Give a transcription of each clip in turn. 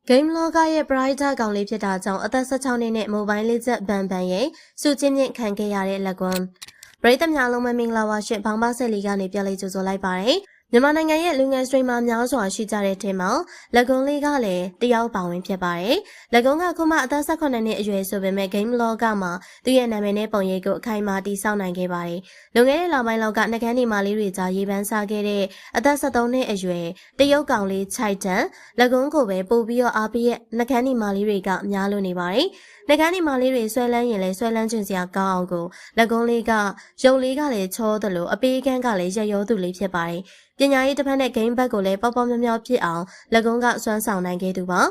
Game Logger ရဲ့ Brighter ကောင်လေးဖြစ်တာကြောင့်အသက်16နှစ်နဲ့ Mobile Legends ဘန်ရဲ့စုချင်းမြင့်ခံခဲ့ရတဲ့လက်ကွန်းပရိသတ်များလုံးမင်္ဂလာပါရှင်ဘောင်ပါဆက်လီကနေပြန်လေးကြိုဆိုလိုက်ပါတယ်မြန်မာနိုင်ငံရဲ့လူငယ်စထရီမာများစွာရှိကြတဲ့ထဲမှာလက်ကွန်းလေးကလည်းတယောက်ပါဝင်ဖြစ်ပါတယ်လက်ကွန်းကခုမှအသက်18နှစ်အရွယ်ဆိုပေမဲ့ Game Logger မှာသူ့ရဲ့နာမည်နဲ့ပုံရိပ်ကိုအခိုင်အမာတည်ဆောက်နိုင်ခဲ့ပါတယ်လွန်ခဲ့တဲ့လပိုင်းလောက်ကနှကန်းဒီမာလေးတွေကြားရေပန်းစားခဲ့တဲ့အသက်13နှစ်အရွယ်တရုတ်ကောင်လေးချိုက်တန်လက်ကွန်းကိုပဲပို့ပြီးတော့အားပေးရဲ့နှကန်းဒီမာလေးတွေကများလို့နေပါတယ်နှကန်းဒီမာလေးတွေဆွဲလန်းရင်လည်းဆွဲလန်းချင်စရာကောင်းအောင်ကိုလက်ကွန်းလေးကရုပ်လေးကလည်းချောသလိုအပေးကန်းကလည်းရရောသူလေးဖြစ်ပါတယ်ပညာရေးတစ်ဖက်နဲ့ game ဘက်ကိုလည်းပေါပေါမြောင်မြောင်ဖြစ်အောင်လက်ကုန်းကစွမ်းဆောင်နိုင်ခဲ့သူပါ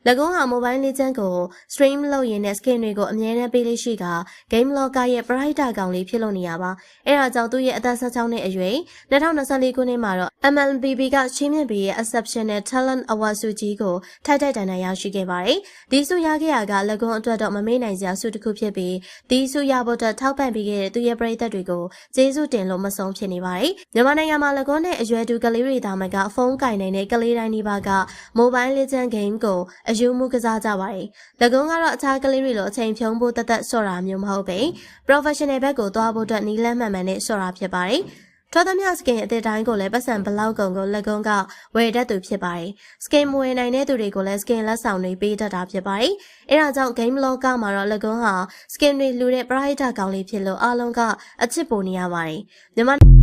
လက်ကုန်းဟာ Mobile Legends ကို stream လုပ်ရင်းနဲ့ skin တွေကိုအမြဲတမ်းပေးလေးရှိက Game Logger ရဲ့ Brighter ကောင်လေးဖြစ်လို့နေရပါအဲ့ဒါကြောင့်သူ့ရဲ့အသက်16နှစ်အရွယ်2024ခုနှစ်မှာတော့ MLBB ကချီးမြှင့်ပေးရဲ့ Exceptional Talent Award ဆုကြီးကိုထိုက်တန်ရရှိခဲ့ပါတယ်ဒီဆုရခဲ့ရကလက်ကုန်းအတွက်တော့မမေ့နိုင်စရာဆုတစ်ခုဖြစ်ပြီးဒီဆုရဖို့အတွက်ထောက်ပံ့ပေးခဲ့တဲ့သူရဲ့ပရိသတ်တွေကိုကျေးဇူးတင်လို့မဆုံးဖြစ်နေပါတယ်မြန်မာနိုင်ငံမှာလက်ကုန်းနဲ့အရွယ်တူကလေးတွေဒါမှကဖုန်းကင်နေတဲ့ကလေးတိုင်းဒီပါက Mobile Legends game ကိုအယူမှုကစားကြပါတယ်။လက်ကုန်းကတော့အခြားကလေးတွေလိုအချိန်ဖြုံးဖို့တဆော့တာမျိုးမဟုတ်ပဲ။ Professional ဘက်ကိုသွားဖို့အတွက်နီးလန်းမှန်နဲ့ဆော့တာဖြစ်ပါတယ်။ထော်သမျှ skin အသေးတိုင်းကိုလည်းပတ်စံဘလောက်ကုန်ကိုလက်ကုန်းကဝယ်တတ်သူဖြစ်ပါတယ်။ skin မဝယ်နိုင်တဲ့သူတွေကိုလည်း skin လက်ဆောင်တွေပေးတတ်တာဖြစ်ပါတယ်။အဲဒါကြောင့် Game Logger မှာတော့လက်ကုန်းဟာ skin တွေလှူတဲ့ Brighter ကောင်လေးဖြစ်လို့အားလုံးကအချစ်ပိုနေရပါတယ်။မြန်မာ